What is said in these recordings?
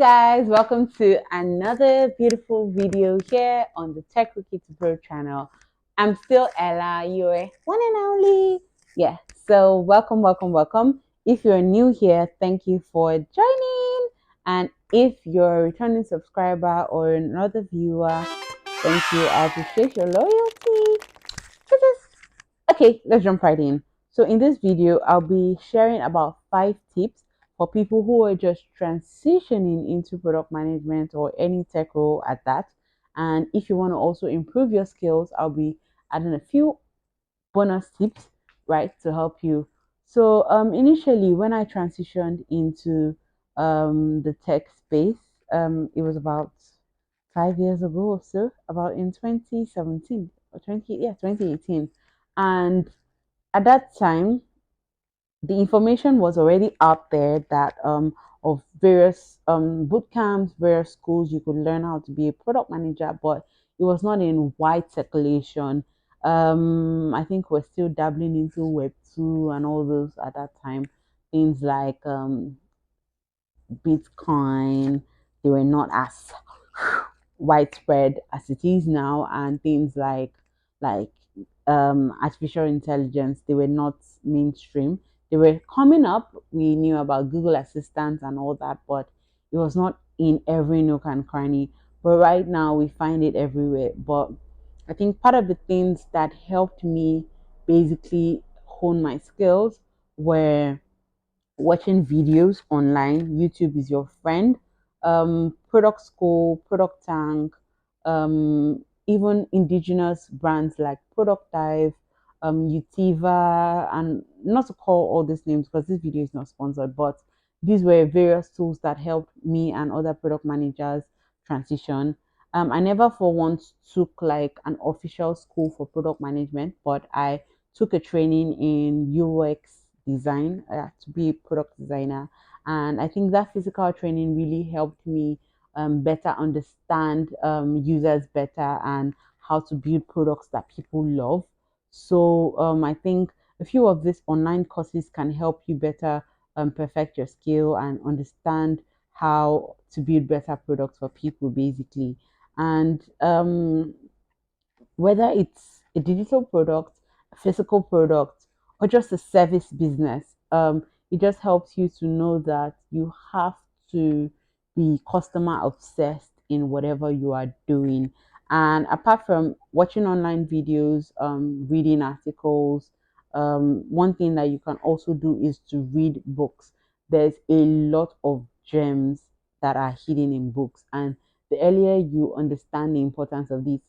Guys, welcome to another beautiful video here on the Tech Rookie to Pro channel. I'm still Ella, your one and only. Yeah, so welcome. If you're new here, thank you for joining. And if you're a returning subscriber or another viewer, thank you. I appreciate your loyalty. Okay, let's jump right in. So in this video, I'll be sharing about 5 tips for people who are just transitioning into product management or any tech role at that. And if you want to also improve your skills, I'll be adding a few bonus tips, right, to help you. So initially, when I transitioned into the tech space, it was about 5 years ago or so, about in 2017 or 2018. And at that time, the information was already out there that of various boot camps, various schools you could learn how to be a product manager, but it was not in wide circulation. I think we're still dabbling into Web 2 and all those at that time. Things like Bitcoin, they were not as widespread as it is now, and things like artificial intelligence, they were not mainstream. They were coming up. We knew about Google Assistant and all that, but it was not in every nook and cranny. But right now we find it everywhere. But I think part of the things that helped me basically hone my skills were watching videos online. YouTube is your friend. Product School, Product Tank, even indigenous brands like Product Dive, Utiva, and not to call all these names because this video is not sponsored, but these were various tools that helped me and other product managers transition. I never for once took like an official school for product management, but I took a training in UX design to be a product designer. And I think that physical training really helped me better understand users better and how to build products that people love. So I think a few of these online courses can help you better perfect your skill and understand how to build better products for people, basically. And whether it's a digital product, a physical product, or just a service business. It just helps you to know that you have to be customer obsessed in whatever you are doing. And apart from watching online videos, reading articles, one thing that you can also do is to read books. There's a lot of gems that are hidden in books, and the earlier you understand the importance of these,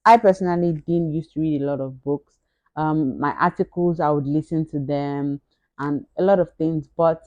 I personally didn't used to read a lot of books. My articles, I would listen to them and a lot of things. But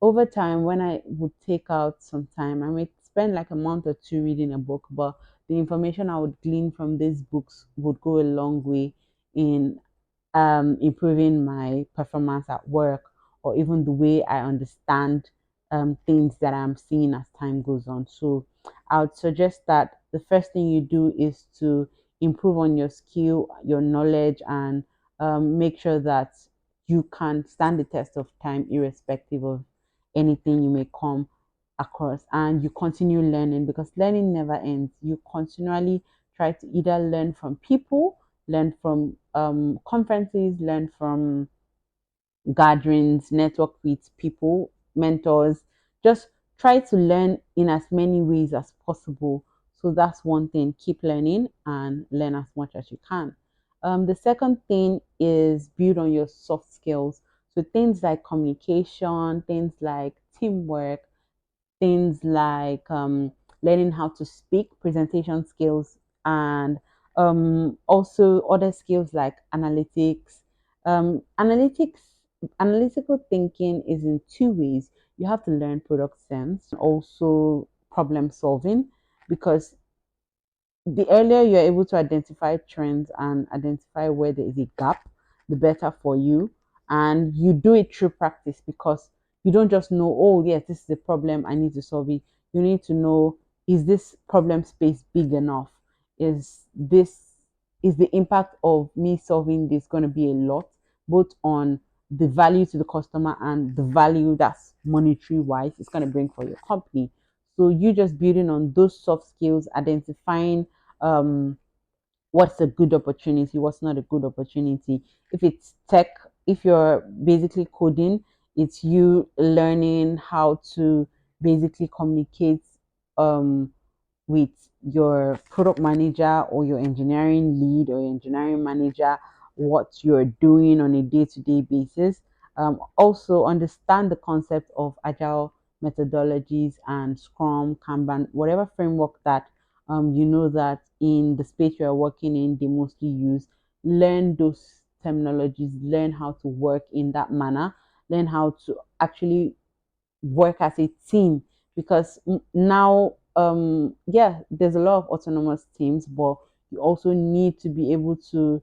over time, when I would take out some time, I may spend like a month or two reading a book, but the information I would glean from these books would go a long way in improving my performance at work or even the way I understand things that I'm seeing as time goes on. So I would suggest that the first thing you do is to improve on your skill, your knowledge, and make sure that you can stand the test of time irrespective of anything you may come across. And you continue learning because learning never ends. You continually try to either learn from people, learn from conferences, learn from gatherings, network with people, mentors. Just try to learn in as many ways as possible. So that's one thing. Keep learning and learn as much as you can. The second thing is build on your soft skills. So things like communication, things like teamwork, things like learning how to speak, presentation skills, and also other skills like analytics. Analytics, analytical thinking is in two ways. You have to learn product sense, also problem solving, because the earlier you're able to identify trends and identify where there is a gap, the better for you. And you do it through practice because you don't just know, oh, yes, this is a problem, I need to solve it. You need to know, is this problem space big enough? Is this is the impact of me solving this going to be a lot, both on the value to the customer and the value that's monetary wise it's going to bring for your company. So you just building on those soft skills, identifying um, what's a good opportunity, what's not a good opportunity. If it's tech, if you're basically coding, it's you learning how to basically communicate um, with your product manager or your engineering lead or your engineering manager what you're doing on a day-to-day basis. Also understand the concept of agile methodologies and scrum, kanban, whatever framework that you know that in the space you're working in they mostly use. Learn those terminologies, learn how to work in that manner, learn how to actually work as a team, because now yeah, there's a lot of autonomous teams, but you also need to be able to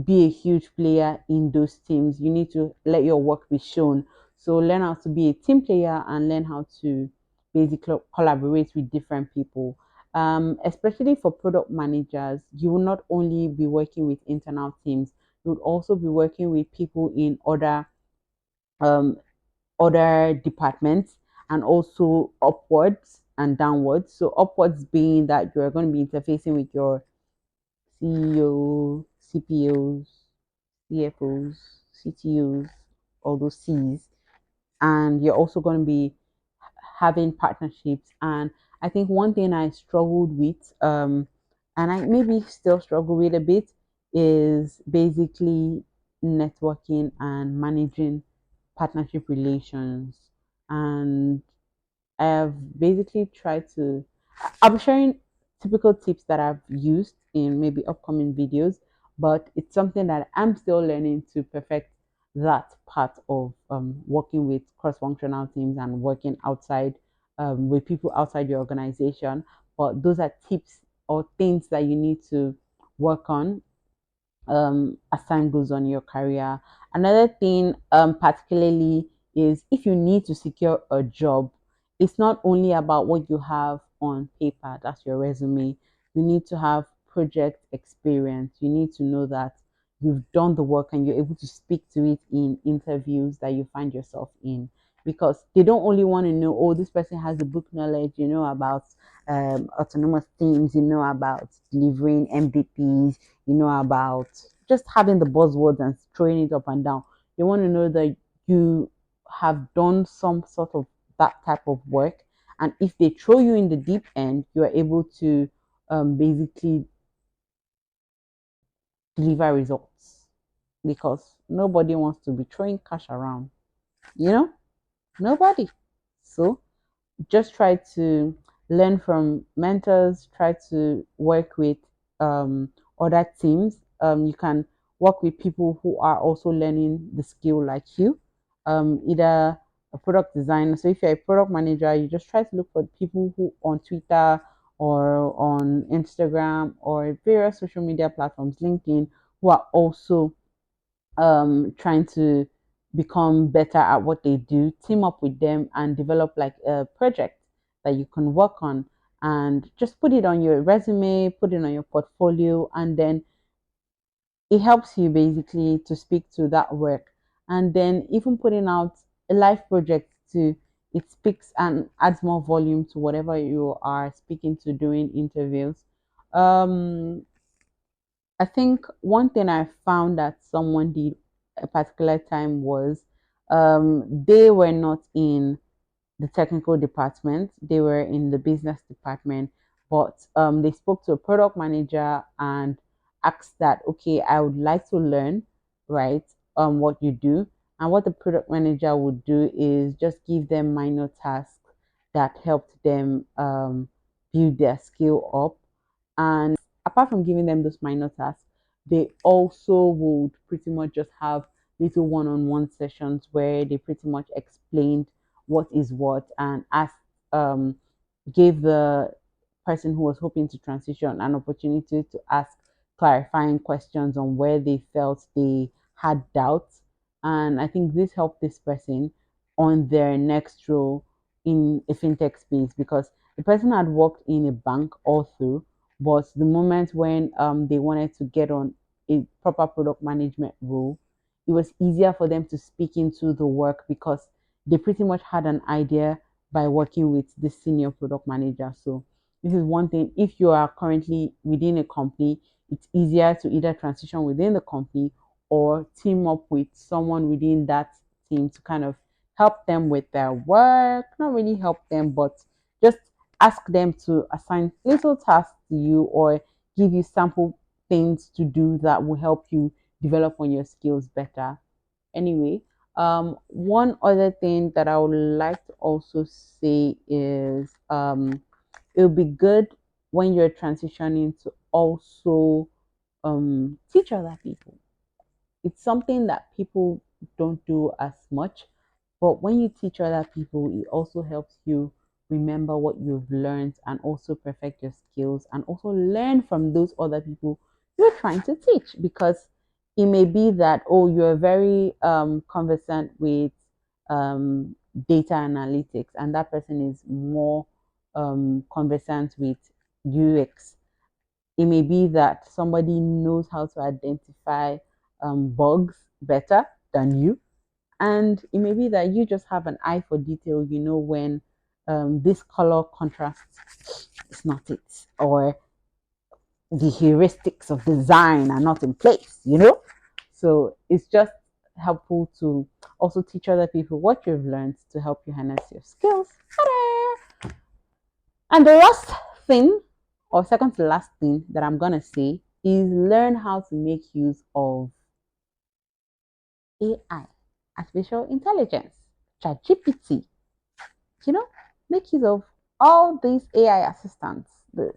be a huge player in those teams. You need to let your work be shown. So learn how to be a team player and learn how to basically collaborate with different people. Especially for product managers, you will not only be working with internal teams, you would also be working with people in um, other departments, and also upwards and downwards. So upwards being that you're going to be interfacing with your CEO, CPOs, CFOs, CTOs, all those C's, and you're also going to be having partnerships. And I think one thing I struggled with, and I maybe still struggle with a bit, is basically networking and managing partnership relations. And I have basically tried to, I'm sharing typical tips that I've used in maybe upcoming videos, but it's something that I'm still learning to perfect that part of working with cross functional teams and working outside with people outside your organization. But those are tips or things that you need to work on as time goes on in your career. Another thing, particularly, is if you need to secure a job, it's not only about what you have on paper, that's your resume. You need to have project experience. You need to know that you've done the work and you're able to speak to it in interviews that you find yourself in. Because they don't only want to know, oh, this person has the book knowledge, you know, about autonomous teams, you know, about delivering MVPs, you know, about just having the buzzwords and throwing it up and down. They want to know that you have done some sort of that type of work. And if they throw you in the deep end, you are able to basically deliver results, because nobody wants to be throwing cash around, you know, nobody. So just try to learn from mentors, try to work with other teams. You can work with people who are also learning the skill like you, either a product designer. So if you're a product manager, you just try to look for people who on Twitter or on Instagram or various social media platforms, LinkedIn, who are also trying to become better at what they do, team up with them and develop like a project that you can work on, and just put it on your resume, put it on your portfolio, and then it helps you basically to speak to that work. And then even putting out a live project to, it speaks and adds more volume to whatever you are speaking to during interviews. Um, I think one thing I found that someone did a particular time was they were not in the technical department, they were in the business department, but they spoke to a product manager and asked that, okay, I would like to learn, right, what you do. And what the product manager would do is just give them minor tasks that helped them build their skill up. And apart from giving them those minor tasks, they also would pretty much just have little one-on-one sessions where they pretty much explained what is what, and asked gave the person who was hoping to transition an opportunity to ask clarifying questions on where they felt they had doubts. And I think this helped this person on their next role in a fintech space, because the person had worked in a bank all through, but the moment when they wanted to get on a proper product management role, it was easier for them to speak into the work because they pretty much had an idea by working with the senior product manager. So this is one thing. If you are currently within a company, it's easier to either transition within the company or team up with someone within that team to kind of help them with their work. Not really help them, but just ask them to assign little tasks to you or give you sample things to do that will help you develop on your skills better. Anyway, one other thing that I would like to also say is it would be good when you're transitioning to also teach other people. It's something that people don't do as much, but when you teach other people, it also helps you remember what you've learned and also perfect your skills and also learn from those other people you're trying to teach. Because it may be that, oh, you're very conversant with um, data analytics, and that person is more conversant with UX. It may be that somebody knows how to identify bugs better than you, and it may be that you just have an eye for detail, you know, when this color contrast is not it, or the heuristics of design are not in place, you know. So it's just helpful to also teach other people what you've learned to help you harness your skills. And the last thing, or second to last thing that I'm gonna say is learn how to make use of AI, artificial intelligence, ChatGPT. You know, make use of all these AI assistants, the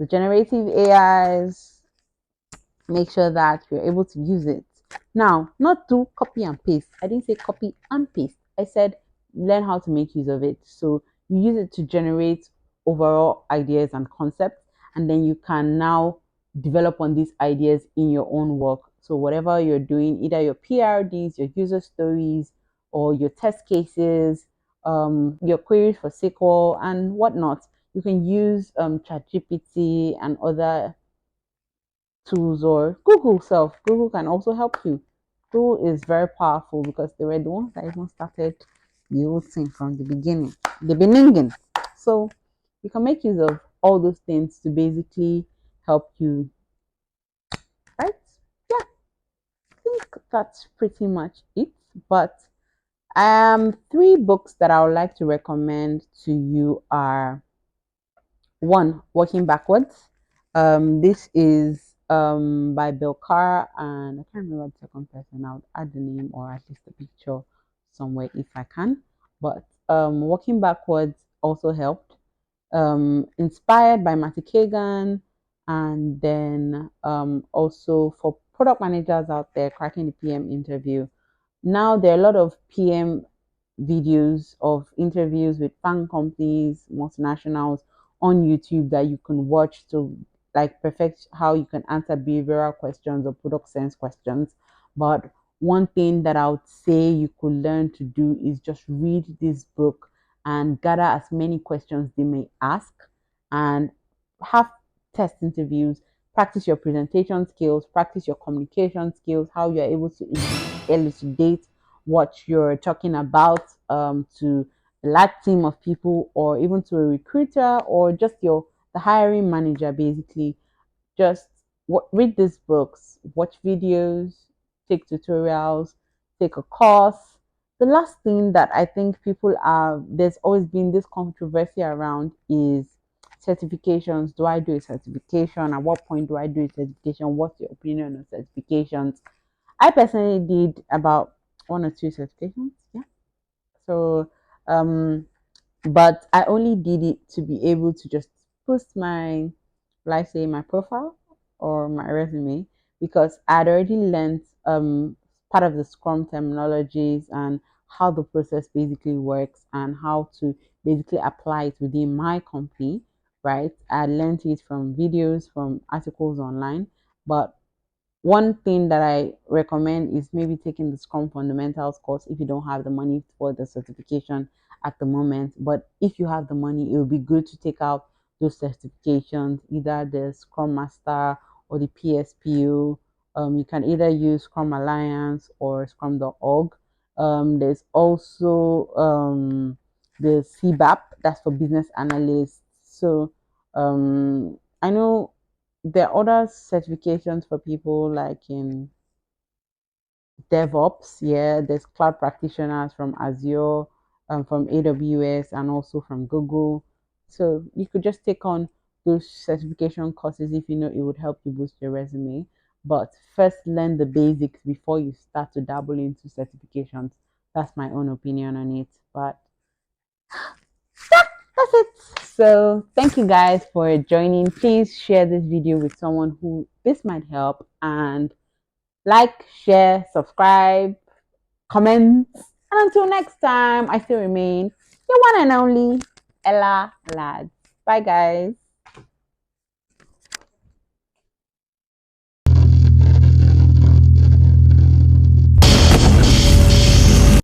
generative AIs, make sure that you're able to use it. Now, not do copy and paste. I didn't say copy and paste. I said learn how to make use of it. So you use it to generate overall ideas and concepts, and then you can now develop on these ideas in your own work. So whatever you're doing, either your PRDs, your user stories, or your test cases, your queries for SQL and whatnot, you can use ChatGPT and other tools or Google self. Google can also help you. Google is very powerful because they were the ones that even started the whole thing from the beginning, the beginning. So you can make use of all those things to basically help you, right? Yeah, I think that's pretty much it. But three books that I would like to recommend to you are one, Working Backwards. This is by Bill Carr, and I can't remember the second person. I would add the name or at least the picture somewhere if I can. But Working Backwards also helped. Inspired by Matty Kagan, and then also for product managers out there cracking the PM interview. Now there are a lot of PM videos of interviews with fan companies, multinationals on YouTube that you can watch to like perfect how you can answer behavioral questions or product sense questions. But one thing that I would say you could learn to do is just read this book and gather as many questions they may ask and have test interviews, practice your presentation skills, practice your communication skills, how you're able to elucidate what you're talking about to a large team of people or even to a recruiter or just your the hiring manager. Basically just read these books, watch videos, take tutorials, take a course. The last thing that I think people are, there's always been this controversy around is certifications. Do I do a certification? At what point do I do a certification? What's your opinion on certifications? I personally did about one or two certifications. Yeah. So, but I only did it to be able to just post my, let's say, my profile or my resume because I'd already learned part of the Scrum terminologies and how the process basically works and how to basically apply it within my company, right? I learned it from videos, from articles online, but one thing that I recommend is maybe taking the Scrum Fundamentals course if you don't have the money for the certification at the moment. But if you have the money, it would be good to take out those certifications, either the Scrum Master or the PSPO. You can either use Scrum Alliance or Scrum.org. There's also the CBAP, that's for business analysts. So I know there are other certifications for people like in DevOps. Yeah, there's cloud practitioners from Azure, from AWS, and also from Google. So you could just take on those certification courses if you know it would help you boost your resume. But first, learn the basics before you start to dabble into certifications. That's my own opinion on it. But that's it. So thank you guys for joining. Please share this video with someone who this might help, and like, share, subscribe, comment. And until next time, I still remain your one and only Ella Lads. Bye, guys.